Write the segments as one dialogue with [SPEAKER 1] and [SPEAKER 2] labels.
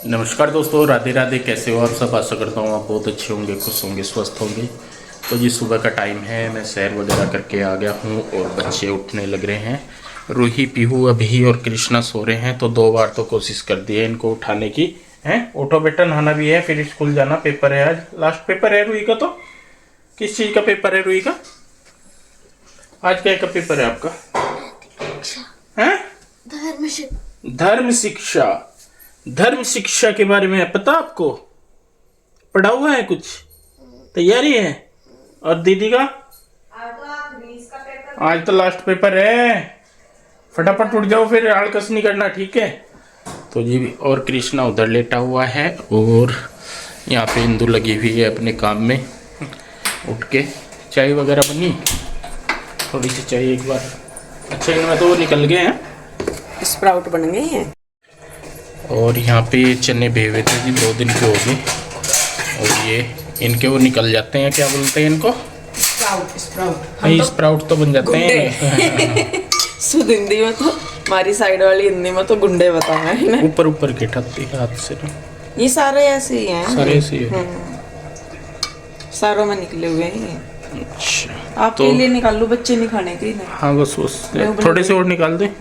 [SPEAKER 1] नमस्कार दोस्तों, राधे राधे। कैसे हो आप सब? आशा करता हूँ आप बहुत अच्छे होंगे, खुश होंगे, स्वस्थ होंगे। तो जी सुबह का टाइम है, मैं सैर वगैरह करके आ गया हूँ और बच्चे उठने लग रहे हैं। रूही, पीहू, अभी और कृष्णा सो रहे हैं। तो 2 बार तो कोशिश कर दी है इनको उठाने की। हैं, उठो बेटा, नहाना भी है, फिर स्कूल जाना। पेपर है आज, लास्ट पेपर है रूही का। तो किस चीज़ का पेपर है रूही का? आज क्या का पेपर है आपका? हैं? धर्म शिक्षा। धर्म शिक्षा के बारे में पता आपको? पढ़ा हुआ है कुछ? तैयारी है? और दीदी का? आज तो लास्ट पेपर है, फटाफट उठ जाओ, फिर आलकस नहीं करना, ठीक है? तो जी, और कृष्णा उधर लेटा हुआ है और यहाँ पे इंदु लगी हुई है अपने काम में। उठ के चाय वगैरह बनी, थोड़ी सी चाय एक बार। अच्छा, इनमें तो वो निकल गए हैं,
[SPEAKER 2] स्प्राउट बन गए हैं।
[SPEAKER 1] और यहाँ पे चने भेवे थे जी, 2 दिन के हो गए। और ये इनके वो निकल जाते हैं, क्या बोलते हैं इनको?
[SPEAKER 2] स्प्राउट
[SPEAKER 1] नहीं, स्प्राउट तो बन जाते हैं।
[SPEAKER 2] शुद्ध हिंदी में तो, हमारी साइड वाली हिंदी में तो गुंडे बताना है ना।
[SPEAKER 1] ऊपर ऊपर के ठाती हाथ से ना।
[SPEAKER 2] ये सारे ऐसे ही हैं।
[SPEAKER 1] सारे ऐसे ही है।
[SPEAKER 2] सारों में निकले हुए हैं।
[SPEAKER 1] अच्छा,
[SPEAKER 2] आपके
[SPEAKER 1] तो
[SPEAKER 2] लिए निकाल लो, बच्चे नहीं खाने के लिए।
[SPEAKER 1] हाँ, बस थोड़े से और निकाल दे।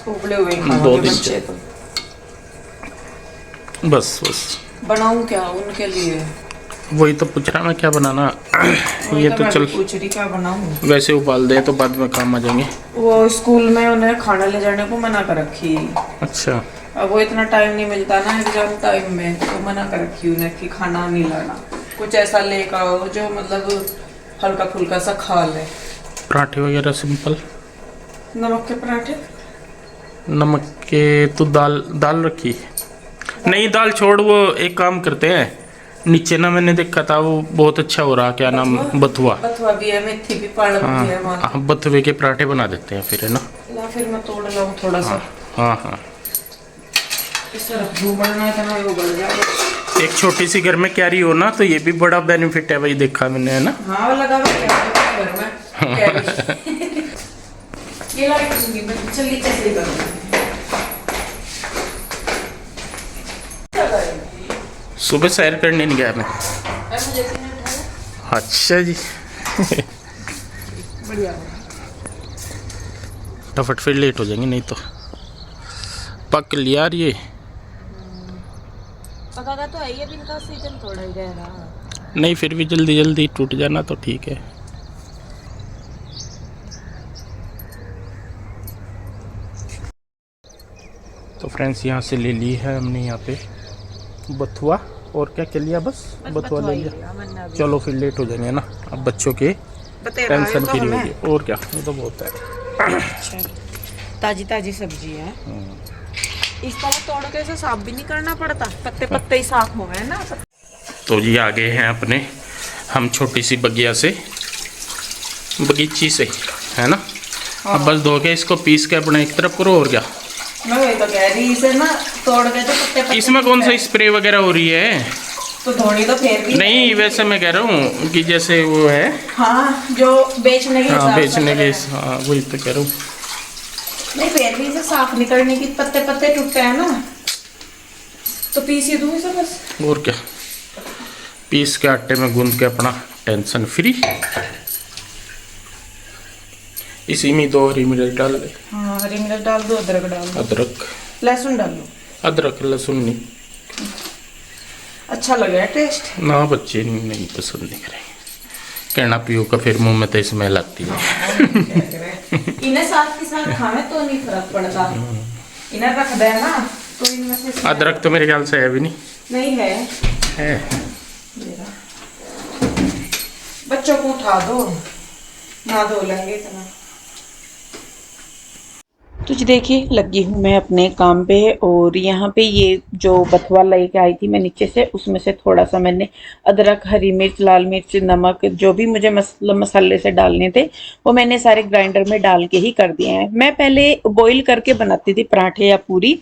[SPEAKER 2] उबले हुए
[SPEAKER 1] 2 दिन
[SPEAKER 2] बच्चे तो।
[SPEAKER 1] बस
[SPEAKER 2] बनाऊं क्या उनके लिए?
[SPEAKER 1] वही तो पूछ रहा मैं, क्या बनाना। ये तो चल,
[SPEAKER 2] पूछ रही क्या बनाऊं।
[SPEAKER 1] वैसे उबाल दे तो बाद में काम आ जाएंगे।
[SPEAKER 2] वो स्कूल में उन्हें खाना ले जाने को मना कर रखी।
[SPEAKER 1] अच्छा,
[SPEAKER 2] अब वो इतना टाइम नहीं मिलता ना एग्जाम टाइम में, तो मना कर रखी उन्हें कि खाना नहीं लाना। कुछ ऐसा लेकर आओ जो मतलब हल्का फुल्का सा खा ले।
[SPEAKER 1] पराठे वगैरह सिंपल।
[SPEAKER 2] नमक के पराठे।
[SPEAKER 1] नमक के तो दाल रखी नहीं। दाल छोड़, वो एक काम करते हैं, नीचे ना मैंने देखा था वो बहुत अच्छा हो रहा, क्या नाम? बथुआ।
[SPEAKER 2] बथुआ भी है, मेथी भी, पालक भी है वहाँ।
[SPEAKER 1] हाँ, बथुए के पराठे बना देते हैं फिर, है ना?
[SPEAKER 2] ला फिर मैं तोड़ लाऊं थोड़ा सा।
[SPEAKER 1] हाँ।
[SPEAKER 2] इससे रख दूं, बढ़ना इतना वो बढ़ जाएगा।
[SPEAKER 1] एक छोटी सी घर में कैरी हो ना, तो ये भी बड़ा बेनिफिट है भाई, देखा मैंने, है ना?
[SPEAKER 2] हाँ, वो लगा हुआ है घर में कैरी। ये ला के दूंगी मैं, चल नीचे से ही करूंगी।
[SPEAKER 1] सुबह सैर करने नहीं गया मैं। अच्छा जी।
[SPEAKER 2] बढ़िया।
[SPEAKER 1] फटाफट फिर लेट हो जाएंगे, नहीं तो पक लिया ये।
[SPEAKER 2] पकागा तो है ही, अभी इनका सीजन थोड़ा ही रह रहा।
[SPEAKER 1] नहीं, फिर भी जल्दी जल्दी टूट जाना तो ठीक है। तो फ्रेंड्स, यहाँ से ले ली है हमने यहाँ पे बथुआ, और क्या क्या लिया? बस बथुआ ले लिया। चलो फिर लेट हो जाएंगे ना, अब बच्चों के टेंशन फ्री होगी। और क्या, ये तो बहुत है।
[SPEAKER 2] ताजी ताजी सब्जी है। इस तरह तोड़ के इसे साफ भी नहीं करना पड़ता, पत्ते पत्ते ही साफ हो गए ना।
[SPEAKER 1] तो जी आ गए हैं अपने हम छोटी सी बगीची से, है ना? अब बस धो के इसको पीस के अपने एक तरफ करो, और क्या।
[SPEAKER 2] मैं वही तो कह रही, इसे ना तोड़ के तो पत्ते पत्ते।
[SPEAKER 1] इसमें कौन सा स्प्रे वगैरह हो रही है?
[SPEAKER 2] तो धोनी तो फिर भी
[SPEAKER 1] नहीं, वैसे मैं कह रहा हूँ कि जैसे वो है।
[SPEAKER 2] हाँ, जो बेचने के
[SPEAKER 1] हाँ,
[SPEAKER 2] हिसाब
[SPEAKER 1] बेचने के, हाँ वही तो कह रहा हूँ।
[SPEAKER 2] नहीं, फिर भी इसे साफ नहीं करने की, पत्ते पत्ते टूटते हैं ना, तो पीस ही दूँ इसे बस।
[SPEAKER 1] और क्या, पीस के आटे में गूंद के अपना टेंशन फ्री। इसी में 2 हरी मिर्च डाल दे।
[SPEAKER 2] हाँ, हरी मिर्च डाल दो, अदरक डाल दो,
[SPEAKER 1] अदरक
[SPEAKER 2] लहसुन डाल लो।
[SPEAKER 1] अदरक लहसुन नहीं,
[SPEAKER 2] अच्छा लगे टेस्ट
[SPEAKER 1] ना, बच्चे नहीं पसंद नहीं करेंगे। कहना पियो का फिर मुंह में तो स्मेल आती है।
[SPEAKER 2] इन्हें साथ के साथ खाने तो नहीं फर्क पड़ता, इन्हें रख देना तो इनमें से।
[SPEAKER 1] अदरक तो मेरे ख्याल से है भी नहीं।
[SPEAKER 2] नहीं है। बच्चों को उठा दो, ना धो लेंगे इतना। तो जी देखिए, लगी हूँ मैं अपने काम पे, और यहाँ पे ये जो बथुआ लेके आई थी मैं नीचे से, उसमें से थोड़ा सा मैंने अदरक, हरी मिर्च, लाल मिर्च, नमक, जो भी मुझे मसाले से डालने थे वो मैंने सारे ग्राइंडर में डाल के ही कर दिए हैं। मैं पहले बॉईल करके बनाती थी पराठे या पूरी,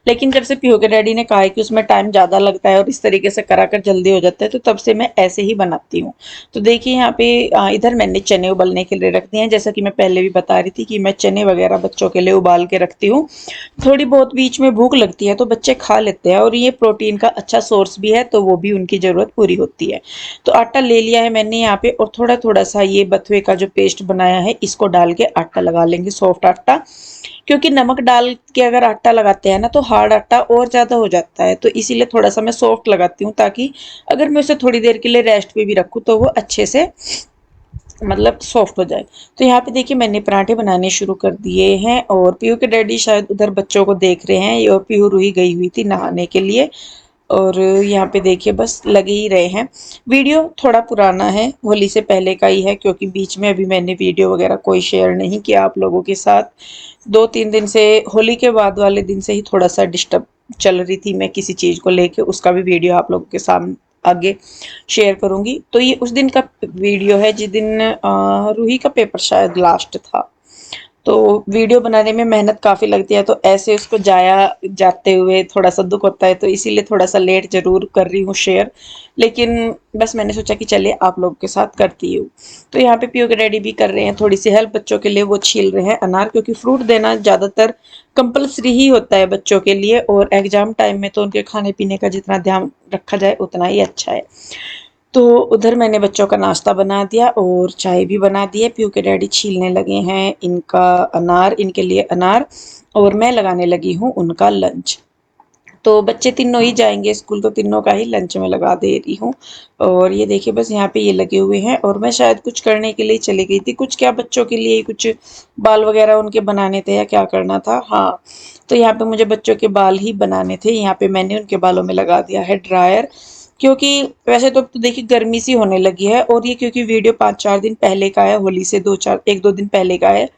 [SPEAKER 2] लेकिन जब से पीहू के डैडी ने कहा है कि उसमें टाइम ज़्यादा लगता है और इस तरीके से कराकर जल्दी हो जाता है, तो तब से मैं ऐसे ही बनाती हूँ। तो देखिए यहाँ पे इधर मैंने चने उबलने के लिए रख दिए हैं। जैसा कि मैं पहले भी बता रही थी कि मैं चने वगैरह बच्चों के लिए उबाल उबाल के रखती हूँ। थोड़ी बहुत बीच में भूख लगती है तो बच्चे खा लेते हैं और ये प्रोटीन का अच्छा सोर्स भी है, तो वो भी उनकी ज़रूरत पूरी होती है। तो आटा ले लिया है मैंने यहाँ पे, और थोड़ा थोड़ा सा ये बथुए का जो पेस्ट बनाया है इसको डाल के आटा लगा लेंगे, सॉफ्ट आटा। क्योंकि नमक डाल के अगर आटा लगाते हैं ना तो हार्ड आटा और ज़्यादा हो जाता है, तो इसीलिए थोड़ा सा मैं सॉफ्ट लगाती हूँ, ताकि अगर मैं उसे थोड़ी देर के लिए रेस्ट पे भी रखूँ तो वो अच्छे से मतलब सॉफ्ट हो जाए। तो यहाँ पे देखिए मैंने पराठे बनाने शुरू कर दिए हैं, और पीहू के डैडी शायद उधर बच्चों को देख रहे हैं, और पीहू रूही गई हुई थी नहाने के लिए, और यहाँ पे देखिए बस लगे ही रहे हैं। वीडियो थोड़ा पुराना है, होली से पहले का ही है, क्योंकि बीच में अभी मैंने वीडियो वगैरह कोई शेयर नहीं किया आप लोगों के साथ। 2-3 दिन से, होली के बाद वाले दिन से ही थोड़ा सा डिस्टर्ब चल रही थी मैं किसी चीज़ को लेके, उसका भी वीडियो आप लोगों के सामने आगे शेयर करूंगी। तो ये उस दिन का वीडियो है जिस दिन रूही का पेपर शायद लास्ट था। तो वीडियो बनाने में मेहनत काफ़ी लगती है, तो ऐसे उसको जाते हुए थोड़ा सा दुख होता है, तो इसीलिए थोड़ा सा लेट ज़रूर कर रही हूँ शेयर, लेकिन बस मैंने सोचा कि चलिए आप लोगों के साथ करती हूँ। तो यहाँ पे पीओ के डैडी भी कर रहे हैं थोड़ी सी हेल्प बच्चों के लिए, वो छील रहे हैं अनार, क्योंकि फ्रूट देना ज़्यादातर कंपलसरी ही होता है बच्चों के लिए, और एग्ज़ाम टाइम में तो उनके खाने पीने का जितना ध्यान रखा जाए उतना ही अच्छा है। तो उधर मैंने बच्चों का नाश्ता बना दिया और चाय भी बना दी है। पीयू के डैडी छीलने लगे हैं इनका अनार, इनके लिए अनार, और मैं लगाने लगी हूँ उनका लंच। तो बच्चे तीनों ही जाएंगे स्कूल, तो तीनों का ही लंच में लगा दे रही हूँ। और ये देखिए बस यहाँ पे ये लगे हुए हैं, और मैं शायद कुछ करने के लिए चली गई थी, कुछ क्या बच्चों के लिए कुछ बाल वगैरह उनके बनाने थे या क्या करना था, हाँ। तो यहाँ पे मुझे बच्चों के बाल ही बनाने थे, यहाँ पे मैंने उनके बालों में लगा दिया है ड्रायर। क्योंकि वैसे तो देखिए गर्मी सी होने लगी है, और ये क्योंकि वीडियो 5-4 दिन पहले का है, होली से 1-2 दिन पहले का है,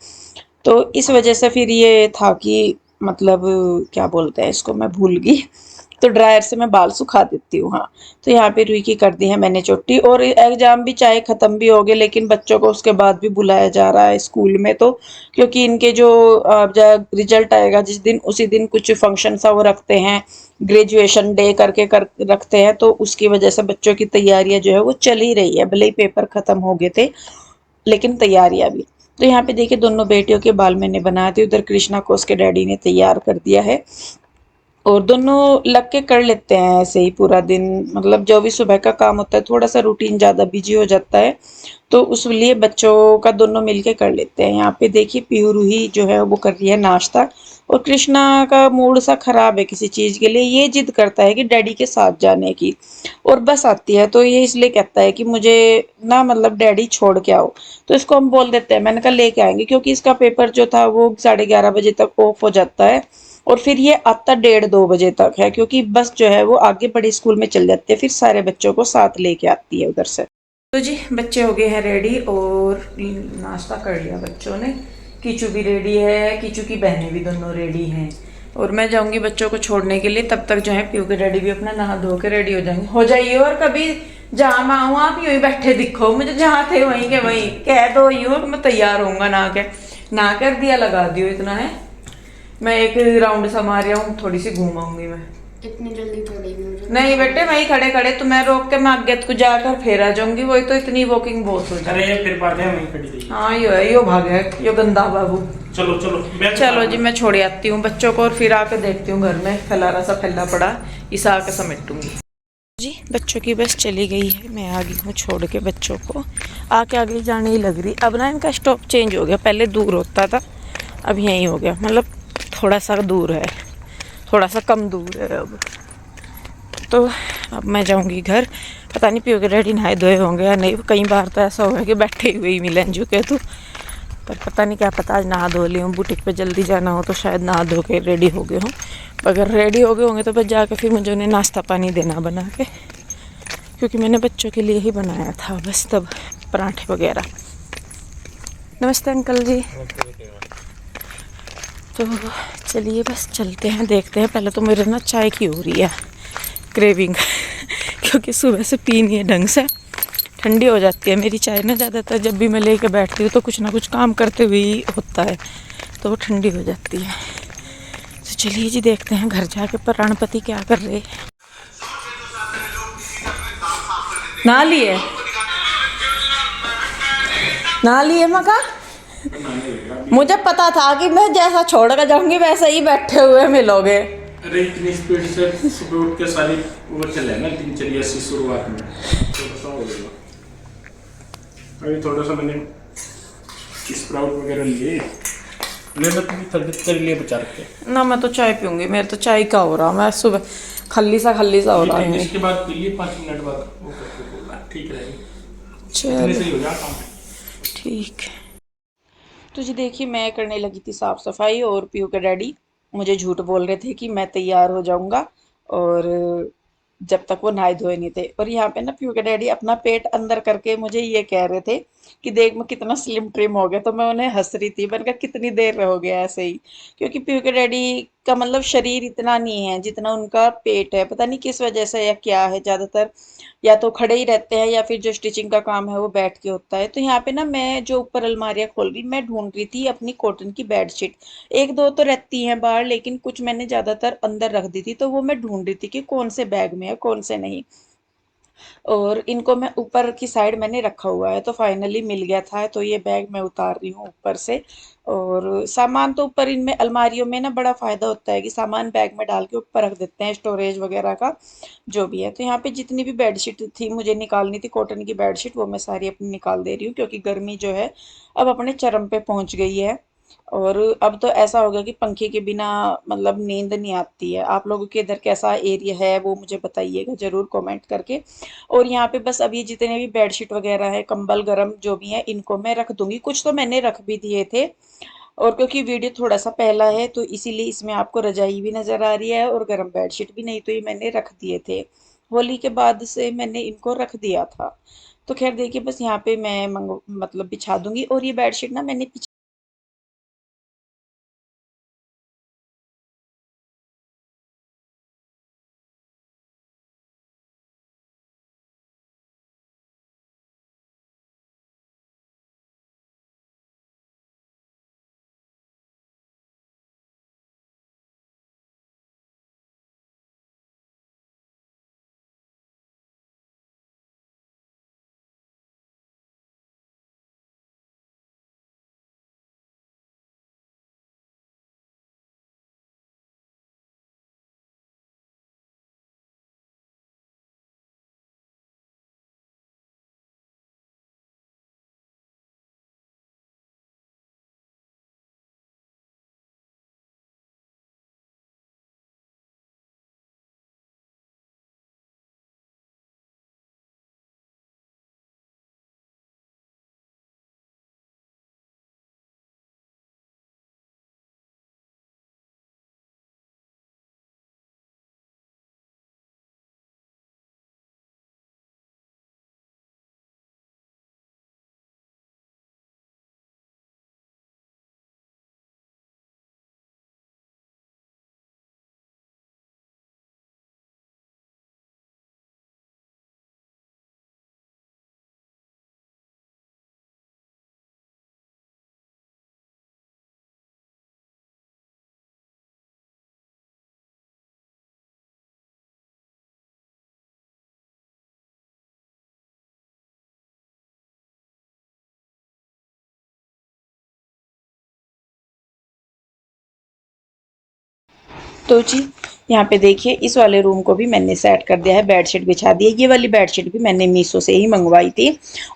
[SPEAKER 2] तो इस वजह से फिर ये था कि मतलब क्या बोलते हैं इसको, मैं भूल गई। तो ड्रायर से मैं बाल सुखा देती हूँ, हाँ। तो यहाँ पे रुई की कर दी है मैंने चोटी, और एग्जाम भी चाहे ख़त्म भी हो गए, लेकिन बच्चों को उसके बाद भी बुलाया जा रहा है स्कूल में, तो क्योंकि इनके जो रिजल्ट आएगा जिस दिन, उसी दिन कुछ फंक्शन सा वो रखते हैं, ग्रेजुएशन डे करके कर रखते हैं, तो उसकी वजह से बच्चों की तैयारियां जो है वो चल ही रही है, भले ही पेपर ख़त्म हो गए थे लेकिन तैयारियां भी। तो यहाँ पे देखिए दोनों बेटियों के बाल मैंने बना दिए, उधर कृष्णा को उसके डैडी ने तैयार कर दिया है, और दोनों लग के कर लेते हैं ऐसे ही पूरा दिन, मतलब जो भी सुबह का काम होता है, थोड़ा सा रूटीन ज़्यादा बिजी हो जाता है, तो उस लिए बच्चों का दोनों मिलके कर लेते हैं। यहाँ पे देखिए पीहू रूही जो है वो कर रही है नाश्ता, और कृष्णा का मूड सा खराब है किसी चीज़ के लिए, ये जिद करता है कि डैडी के साथ जाने की, और बस आती है तो ये इसलिए कहता है कि मुझे ना मतलब डैडी छोड़ के आओ। तो इसको हम बोल देते हैं, मैंने कहा लेके आएंगे, क्योंकि इसका पेपर जो था वो 11:30 बजे तक ऑफ हो जाता है, और फिर ये आता 1:30-2 बजे तक है, क्योंकि बस जो है वो आगे बड़े स्कूल में चल जाते हैं, फिर सारे बच्चों को साथ लेके आती है उधर से। तो जी बच्चे हो गए हैं रेडी, और नाश्ता कर लिया बच्चों ने, कीचू भी रेडी है, कीचू की बहनें भी दोनों रेडी हैं, और मैं जाऊंगी बच्चों को छोड़ने के लिए, तब तक जो है पीयू के डैडी भी अपना नहा धो के रेडी हो जाएंगे। हो जाइए, और कभी जहाँ मैं आऊँ आप यूँ ही बैठे दिखो, मुझे जहाँ थे वहीं के वहीं कह दो यूँ, मैं तैयार होऊंगा, ना कर दिया लगा दियो, इतना है। मैं एक राउंड सा मार रहा हूँ, थोड़ी सी घूम आऊंगी मैं,
[SPEAKER 3] इतनी जल्दी थोड़ी
[SPEAKER 2] नहीं बेटे वहीं खड़े खड़े तुम्हें रोक के मैं आगे को जाकर फिर आ जाऊंगी, वही तो इतनी वॉकिंग बहुत हो जाए।
[SPEAKER 1] अरे फिर बाद में वहीं खड़ी रही।
[SPEAKER 2] हाँ यो है, यो भाग है, यो गंदा बाबू।
[SPEAKER 1] चलो चलो
[SPEAKER 2] चलो जी मैं छोड़ आती हूँ बच्चों को, और फिर आके देखती हूँ घर में फैलारा सा फैला पड़ा, इस आके समेटूंगी। जी बच्चों की बस चली गई है, मैं आ गई हूँ छोड़ के बच्चों को, आके आगे जाने ही लग रही। अब ना इनका स्टॉप चेंज हो गया, पहले दूर होता था, अब यहीं हो गया, मतलब थोड़ा सा दूर है, थोड़ा सा कम दूर है अब। तो अब मैं जाऊंगी घर, पता नहीं पीओ के डैडी नहाए धोए होंगे या नहीं, कई बार तो ऐसा होगा कि बैठे हुए ही मिले झुके, तो पर पता नहीं क्या पता, आज नहा धो ली हूँ, बुटीक पे जल्दी जाना हो तो शायद नहा धो के रेडी हो गए हों, अगर रेडी हो गए होंगे तो बस जाके फिर मुझे उन्हें नाश्ता पानी देना बना के, क्योंकि मैंने बच्चों के लिए ही बनाया था बस, तब पराठे वगैरह। नमस्ते अंकल जी। तो चलिए बस चलते हैं, देखते हैं। पहले तो मेरे ना चाय की हो रही है क्रेविंग क्योंकि सुबह से पी नहीं है ढंग से, ठंडी हो जाती है मेरी चाय ना, ज़्यादातर जब भी मैं लेके बैठती हूँ तो कुछ ना कुछ काम करते हुए ही होता है, तो वो ठंडी हो जाती है। तो चलिए जी देखते हैं घर जाके प्राणपति क्या कर रहे हैं। ना लिए मका मुझे पता था कि मैं जैसा छोड़ कर जाऊंगी वैसे ही बैठे हुए मिलोगे।
[SPEAKER 1] अरे इतनी स्पीड से सुबह उठ के सारी वो चले ना दिनचर्या सी शुरुआत में थोड़ा सा हो गया। अभी थोड़ा सा मैंने स्प्राउट वगैरह लिए, ले लो तुम्हें तबीयत तेरे लिए बचा रखे।
[SPEAKER 2] ना मैं तो चाय पीऊंगी, मेरे तो चाय का हो रहा, मैं सुबह खल्ली सा हो रहा है।
[SPEAKER 1] इसके बाद पी लिए 5 मिनट बाद वो करके बोलना ठीक रहेगा,
[SPEAKER 2] चल
[SPEAKER 1] इतने सही हो जा काम।
[SPEAKER 2] ठीक है। तो जी देखिए, मैं करने लगी थी साफ़ सफाई और पीयू के डैडी मुझे झूठ बोल रहे थे कि मैं तैयार हो जाऊंगा, और जब तक वो नहाए धोए नहीं थे। और यहाँ पे ना पीयू के डैडी अपना पेट अंदर करके मुझे ये कह रहे थे कि देख मैं कितना स्लिम ट्रिम हो गया। तो मैं उन्हें हंस रही थी, मैंने कहा कितनी देर रहोगे ऐसे ही, क्योंकि पीयू के डैडी का मतलब शरीर इतना नहीं है जितना उनका पेट है। पता नहीं किस वजह से या क्या है, ज़्यादातर या तो खड़े ही रहते हैं या फिर जो स्टिचिंग का काम है वो बैठ के होता है। तो यहाँ पे ना मैं जो ऊपर अलमारियाँ खोल रही, मैं ढूंढ रही थी अपनी कॉटन की बेडशीट। एक दो तो रहती हैं बाहर, लेकिन कुछ मैंने ज़्यादातर अंदर रख दी थी, तो वो मैं ढूंढ रही थी कि कौन से बैग में है कौन से नहीं। और इनको मैं ऊपर की साइड मैंने रखा हुआ है, तो फाइनली मिल गया था। तो ये बैग मैं उतार रही हूँ ऊपर से। और सामान तो ऊपर इनमें अलमारियों में ना बड़ा फ़ायदा होता है कि सामान बैग में डाल के ऊपर रख देते हैं, स्टोरेज वगैरह का जो भी है। तो यहाँ पे जितनी भी बेडशीट थी मुझे निकालनी थी कॉटन की बेडशीट, वो मैं सारी अपनी निकाल दे रही हूँ, क्योंकि गर्मी जो है अब अपने चरम पे पहुँच गई है। और अब तो ऐसा हो गया कि पंखे के बिना मतलब नींद नहीं आती है। आप लोगों के इधर कैसा एरिया है वो मुझे बताइएगा ज़रूर कमेंट करके। और यहाँ पे बस अभी जितने भी बेडशीट वगैरह है, कंबल गरम जो भी है, इनको मैं रख दूंगी। कुछ तो मैंने रख भी दिए थे, और क्योंकि वीडियो थोड़ा सा पहला है तो इसीलिए इसमें आपको रजाई भी नज़र आ रही है और गर्म बेडशीट भी, नहीं तो ये मैंने रख दिए थे। होली के बाद से मैंने इनको रख दिया था। तो खैर देखिए, बस यहाँ पे मैं मतलब बिछा दूंगी। और ये बेडशीट ना मैंने तो जी यहाँ पे देखिए, इस वाले रूम को भी मैंने सेट कर दिया है, बेडशीट बिछा दी है। ये वाली बेडशीट भी मैंने मीशो से ही मंगवाई थी।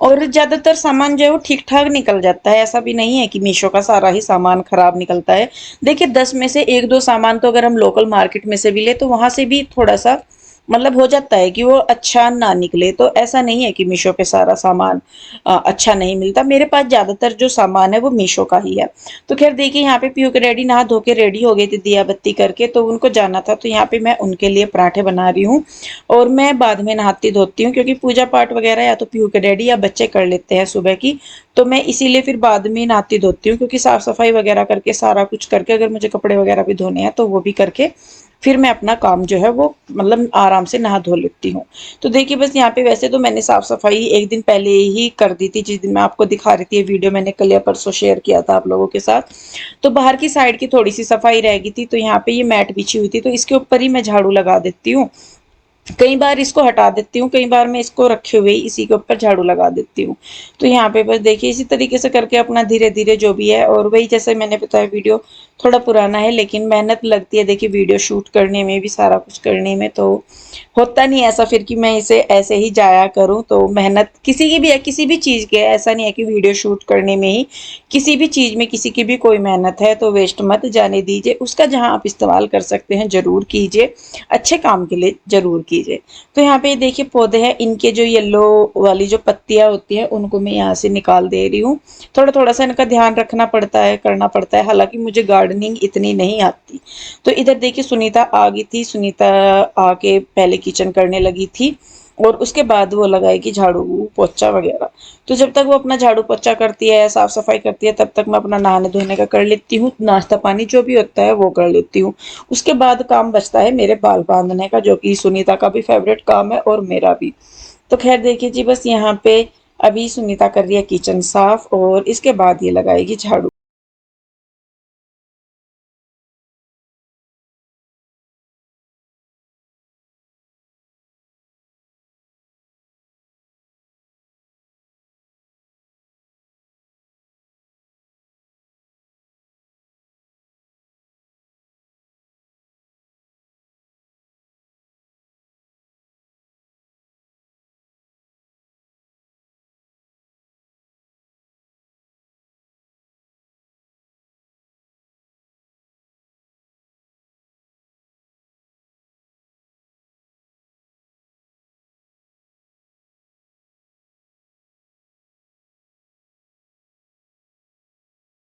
[SPEAKER 2] और ज़्यादातर सामान जो है वो ठीक ठाक निकल जाता है, ऐसा भी नहीं है कि मीशो का सारा ही सामान खराब निकलता है। देखिए 10 में से एक दो सामान तो अगर हम लोकल मार्केट में से भी ले तो वहाँ से भी थोड़ा सा मतलब हो जाता है कि वो अच्छा ना निकले। तो ऐसा नहीं है कि मीशो पे सारा सामान अच्छा नहीं मिलता। मेरे पास ज़्यादातर जो सामान है वो मीशो का ही है। तो खैर देखिए, यहाँ पे पीयू के डैडी नहा धो के रेडी हो गए थे दिया बत्ती करके, तो उनको जाना था। तो यहाँ पे मैं उनके लिए पराठे बना रही हूँ, और मैं बाद में नहाती धोती हूँ, क्योंकि पूजा पाठ वगैरह या तो पीयू के डैडी या बच्चे कर लेते हैं सुबह की। तो मैं इसीलिए फिर बाद में नहाती धोती हूँ, क्योंकि साफ़ सफाई वगैरह करके सारा कुछ करके अगर मुझे कपड़े वगैरह भी धोने हैं तो वो भी करके फिर मैं अपना काम जो है वो मतलब आराम से नहा धो लेती हूँ। तो देखिए बस यहाँ पे वैसे तो मैंने साफ़ सफाई एक दिन पहले ही कर दी थी, जिस दिन मैं आपको दिखा रही थी। ये वीडियो मैंने कल या परसों शेयर किया था आप लोगों के साथ। तो बाहर की साइड की थोड़ी सी सफाई रह गई थी, तो यहाँ पे ये मैट बिछी हुई थी, तो इसके ऊपर ही मैं झाड़ू लगा देती हूँ। कई बार इसको हटा देती हूँ, कई बार मैं इसको रखे हुए ही इसी के ऊपर झाड़ू लगा देती हूँ। तो यहाँ पे बस देखिए इसी तरीके से करके अपना धीरे-धीरे जो भी है, और वही जैसे मैंने बताया वीडियो थोड़ा पुराना है, लेकिन मेहनत लगती है देखिए वीडियो शूट करने में भी, सारा कुछ करने में। तो होता नहीं ऐसा फिर कि मैं इसे ऐसे ही जाया करूँ। तो मेहनत किसी की भी है, किसी भी चीज़ की है, ऐसा नहीं है कि वीडियो शूट करने में ही, किसी भी चीज़ में किसी की भी कोई मेहनत है तो वेस्ट मत जाने दीजिए। उसका जहाँ आप इस्तेमाल कर सकते हैं ज़रूर कीजिए, अच्छे काम के लिए ज़रूर कीजिए। तो यहाँ पे देखिए पौधे हैं, इनके जो येलो वाली जो पत्तियां होती हैं उनको मैं यहाँ से निकाल दे रही हूँ। थोड़ा थोड़ा सा इनका ध्यान रखना पड़ता है, करना पड़ता है, हालांकि मुझे गार्डनिंग इतनी नहीं आती। तो इधर देखिए सुनीता आ गई थी, सुनीता आके पहले किचन करने लगी थी, और उसके बाद वो लगाएगी झाड़ू पोछा वगैरह। तो जब तक वो अपना झाड़ू पोछा करती है, साफ सफाई करती है, तब तक मैं अपना नहाने धोने का कर लेती हूँ, नाश्ता पानी जो भी होता है वो कर लेती हूँ। उसके बाद काम बचता है मेरे बाल बांधने का, जो कि सुनीता का भी फेवरेट काम है और मेरा भी। तो खैर देखिए जी, बस यहाँ पे अभी सुनीता कर रही है किचन साफ, और इसके बाद ये लगाएगी झाड़ू।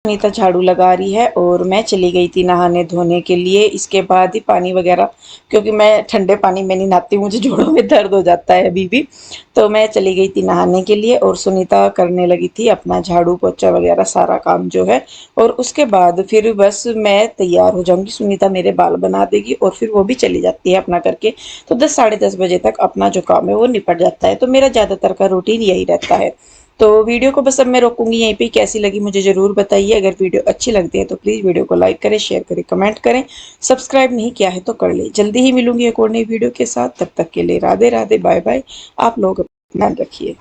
[SPEAKER 2] सुनीता झाड़ू लगा रही है और मैं चली गई थी नहाने धोने के लिए, इसके बाद ही पानी वगैरह, क्योंकि मैं ठंडे पानी में नहीं नहाती, मुझे जोड़ों में दर्द हो जाता है अभी भी। तो मैं चली गई थी नहाने के लिए, और सुनीता करने लगी थी अपना झाड़ू पोछा वगैरह सारा काम जो है। और उसके बाद फिर बस मैं तैयार हो जाऊंगी, सुनीता मेरे बाल बना देगी और फिर वो भी चली जाती है अपना करके। तो 10 साढ़े 10 बजे तक अपना जो काम है वो निपट जाता है। तो मेरा ज़्यादातर का रूटीन यही रहता है। तो वीडियो को बस अब मैं रोकूंगी यहीं पे। कैसी लगी मुझे ज़रूर बताइए। अगर वीडियो अच्छी लगती है तो प्लीज़ वीडियो को लाइक करें, शेयर करें, कमेंट करें। सब्सक्राइब नहीं किया है तो कर ले। जल्दी ही मिलूंगी एक और नई वीडियो के साथ, तब तक के लिए राधे राधे, बाय बाय। आप लोग अपना ध्यान रखिए।